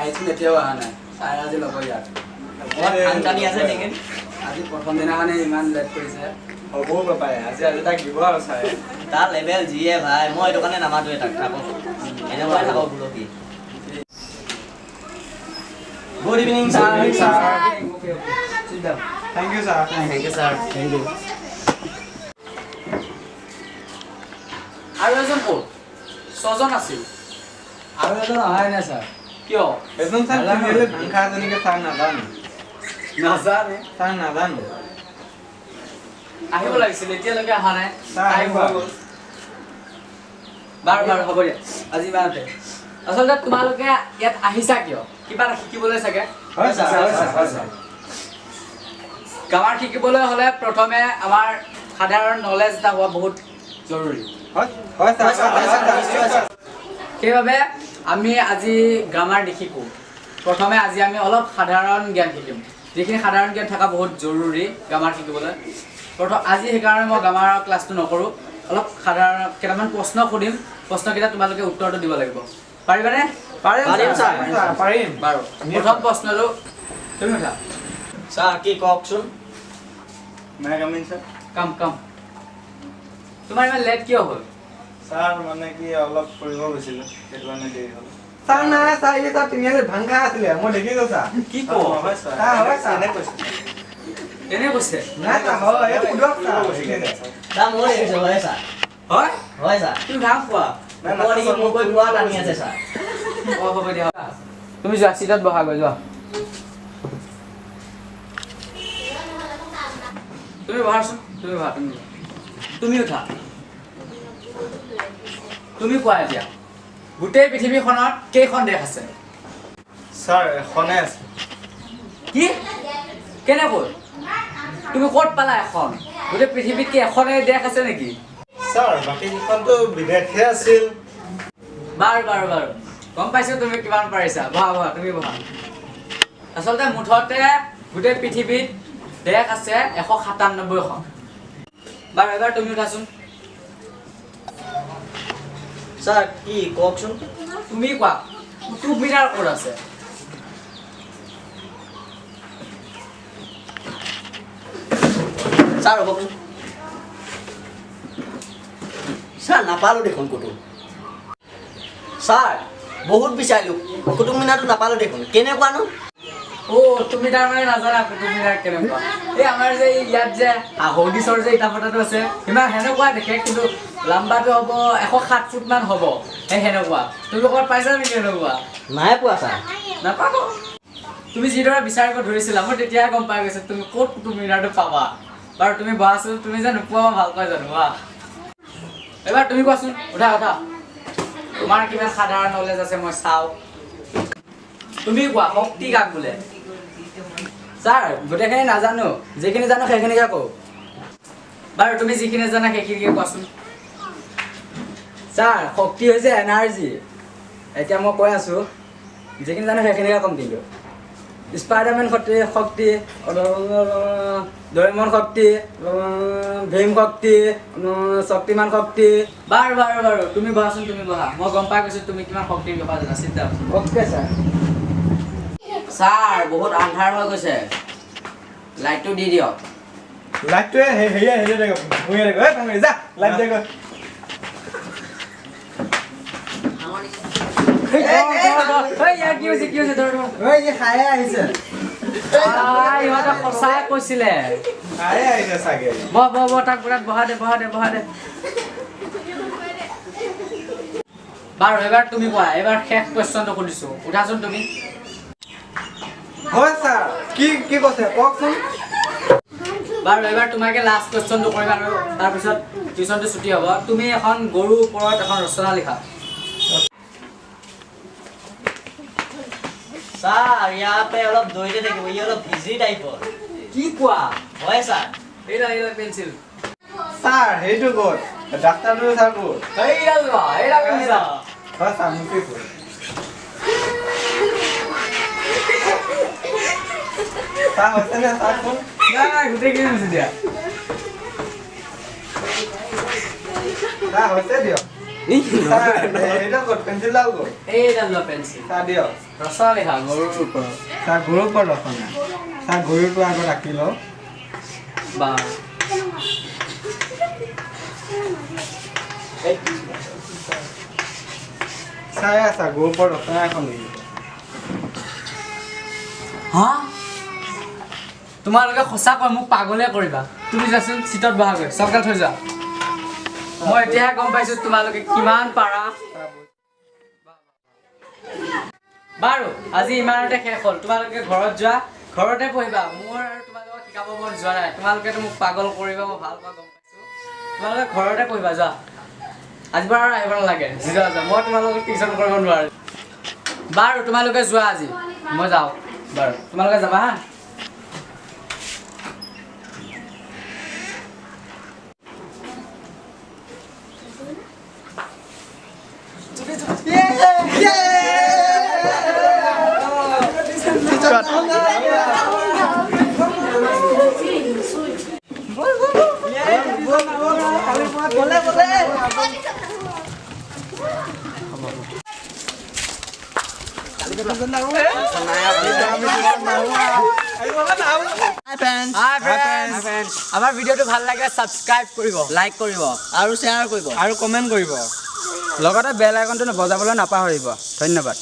আহিছোঁ এতিয়াও অহা নাই চাই আজি ল'ব ইয়াত টানি আছে নেকি আজি প্ৰথম দিনাখনে ইমান লেট কৰিছে হ'ব পাপাই আজি তাক দিব আৰু চাই তাৰ লেভেল যিয়ে ভাই মই এইটো কাৰণে নামাতোৱে তাক থাকক এনেকুৱাই থাকক বোলো কি good evening sir thank you sir thank you sir thank you আৰু এজন ক'ত ছজন আছিল আৰু এজন অহাই নাই ছাৰ কিয় এজন ছাৰ তিনিআলি ভাংখা যেনেকৈ ছাৰ নাজানো নাজানে ছাৰ নাজানো আহিব লাগিছিল এতিয়ালৈকে অহা নাই ছাৰ আহিব বাৰু বাৰু হ'ব দিয়া আজি ইমানতে আচলতে তোমালোকে ইয়াত আহিছা কিয় কিবা এটা শিকিবলৈ চাগে হয় ছাৰ হয় ছাৰ গ্ৰামাৰ শিকিবলৈ হ'লে প্ৰথমে আমাৰ সাধাৰণ নলেজ এটা হোৱা বহুত জৰুৰী হয় ছাৰ সেইবাবে আমি আজি গ্ৰামাৰ নিশিকোঁ প্ৰথমে আজি আমি অলপ সাধাৰণ জ্ঞান শিকিম যিখিনি সাধাৰণ জ্ঞান থকা বহুত জৰুৰী গ্ৰামাৰ শিকিবলৈ আজি সেইকাৰণে মই গ্ৰামাৰৰ ক্লাছটো নকৰোঁ অলপ সাধাৰণ কেইটামান প্ৰশ্ন সুধিম প্ৰশ্নকেইটা তোমালোকে উত্তৰটো দিব লাগিব পাৰিবানে পাৰিম ছাৰ পাৰিম বাৰু প্ৰথম প্ৰশ্নটো তুমি উঠা ছাৰ কি কওকচোন নাই কামিন ছাৰ কাম তোমাৰ ইমান লেট কিয় হ'ল ছাৰ মানে কি অলপ ফুৰিব গৈছিলোঁ সেইটো কাৰণে দেৰি হ'ল ছাৰ নাই ছাৰ এই ছাৰ তিনিআলি ভাংখা আছিলে মই দেখিছোঁ ছাৰ কি কওঁ হয় ছাৰ হয় ছাৰ এনে কৈছোঁ এনে কৈছে নাই ছাৰ হয় এই সুধক ছাৰ ছাৰ মই দেখিছোঁ হয় ছাৰ হয় হয় ছাৰ তুমি ভাং খোৱা মই দেখি মোৰ কৈ পোৱা টানি আছে ছাৰ হ'ব দিয়া তুমি যোৱা চিটত বহা গৈ যোৱা তুমি বহাচোন তুমি বহা তুমি উঠা তুমি কোৱা এতিয়া গোটেই পৃথিৱীখনত কেইখন দেশ আছে ছাৰ এখনে আছে কি কেনেকৈ তুমি ক'ত পালা এখন গোটেই পৃথিৱীত কি এখনেই দেশ আছে নেকি ছাৰ বাকীকেইখনতো বিদেশহে আছিল বাৰু গম পাইছোঁ তুমি কিমান পাৰিছা বহা তুমি বহা আচলতে মুঠতে গোটেই পৃথিৱীত দেশ আছে 197খন বাৰু এবাৰ তুমি উঠাচোন ছাৰ কি কওকচোন তুমি কোৱা কুটুব মিনাৰ ক'ত আছে ছাৰ ৰ'বচোন ছাৰ নাপালোঁ দেখোন কুটুব ছাৰ বহুত বিচাৰিলোঁ কুটুব মিনাৰটো নাপালোঁ দেখোন কেনেকুৱানো তুমি তাৰমানে নাজানা কুটুব মিনাৰ কেনেকুৱা এই আমাৰ যে ইয়াত যে হাউদিছৰ যে ইটা ভাটাটো আছে সিমান সেনেকুৱা দেখে কিন্তু লাম্বাটো হ'ব 107 ফুট মান হ'ব সেই সেনেকুৱা তুমি ক'ত পাইছা নেকি সেনেকুৱা নাই পোৱা ছাৰ নাপাব তুমি যিদৰে বিচাৰিব ধৰিছিলা মই তেতিয়াহে গম পাই গৈছোঁ তুমি ক'ত কুটুব মিনাৰটো পাবা বাৰু তুমি বহাচোন তুমি যে নোপোৱা মই ভালকৈ জানো বাহ এবাৰ তুমি কোৱাচোন উঠা তোমাৰ কিমান সাধাৰণ নলেজ আছে মই চাওঁ তুমি কোৱা শক্তি কাক বোলে ছাৰ গোটেইখিনি নাজানো যিখিনি জানো সেইখিনিকে কওঁ বাৰু তুমি যিখিনি জানা সেইখিনিকে কোৱাচোন ছাৰ শক্তি হৈছে এনাৰ্জি এতিয়া মই কৈ আছোঁ যিখিনি জানো সেইখিনিকে ক'ম কিন্তু স্পাইডাৰমেন শক্তি ডৰেমন শক্তি ভীম শক্তি শক্তিমান শক্তি বাৰু তুমি বহাচোন তুমি বহা মই গম পাই গৈছোঁ তুমি কিমান শক্তিৰ বিষয়ে জানা চিন্তা অ'কে ছাৰ বহুত আন্ধাৰ হৈ গৈছে লাইটটো দি দিয়ক লাইটটোৱে হেৰিয়া যা লাইট দে গৈ সঁচাই কৈছিলে চাগে তাক বহা দে বাৰু এবাৰ তুমি কোৱা এবাৰ শেষ কুৱেশ্যনটো সুধিছোঁ উঠাচোন তুমি হয় ছাৰ কি কৈছে কওকচোন বাৰু এবাৰ তোমাকে লাষ্ট কুৱেশ্যনটো কৰিম আৰু তাৰপিছত টিউশ্যনটো ছুটি হ'ব তুমি এখন গৰুৰ ওপৰত এখন ৰচনা লিখা ছাৰ ইয়াতে অলপ দৈতে থাকিব ই অলপ ইজি টাইপৰ কি কোৱা হয় ছাৰ এইডাল পেঞ্চিল ছাৰ সেইটো ক'ত ডাক্তৰটো ছাৰ ক'ত এইডাল পেঞ্চিল হয় ছাৰ মোকেই ক'ত ছাৰ হৈছেনে ছাৰ কোন নাই গোটেইখিনি হৈছে দিয়া ছাৰ হৈছে দিয়ক এইডাল ক'ত পেঞ্চিলডাল ক'ত এইডাল লোৱা পেঞ্চিল চাহ দিয়ক ৰচনা লিখা গৰুৰ ওপৰত চাহ গৰুৰ ওপৰত ৰচনা চাহ গৰুটো আগত ৰাখি লওঁ বা চাই আছা গৰুৰ ওপৰত ৰচনা এখন লিখিব হা তোমালোকে সঁচাকৈ মোক পাগলে কৰিবা তুমি যাচোন চিটত বহাগৈ চকডাল থৈ যোৱা মই এতিয়াহে গম পাইছো তোমালোকে কিমান পাৰা বাৰু আজি ইমানতে শেষ হ'ল তোমালোকে ঘৰত যোৱা ঘৰতে পঢ়িবা মোৰ আৰু তোমালোকক শিকাব মন যোৱা নাই তোমালোকেতো মোক পাগল কৰিবা মই ভালকৈ গম পাইছো তোমালোকে ঘৰতে পঢ়িবা যোৱা আজিৰ পৰা আৰু আহিব নালাগে যোৱা যোৱা মই তোমালোকক টিউশ্যন কৰিব নোৱাৰিম বাৰু তোমালোকে যোৱা আজি মই যাওঁ বাৰু তোমালোকে যাবা হা আমাৰ ভিডিঅ'টো ভাল লাগে ছাবস্ক্ৰাইব কৰিব লাইক কৰিব আৰু শ্বেয়াৰ কৰিব আৰু কমেণ্ট কৰিব লগতে বেল আইকনটো বজাবলৈ নাপাহৰিব ধন্যবাদ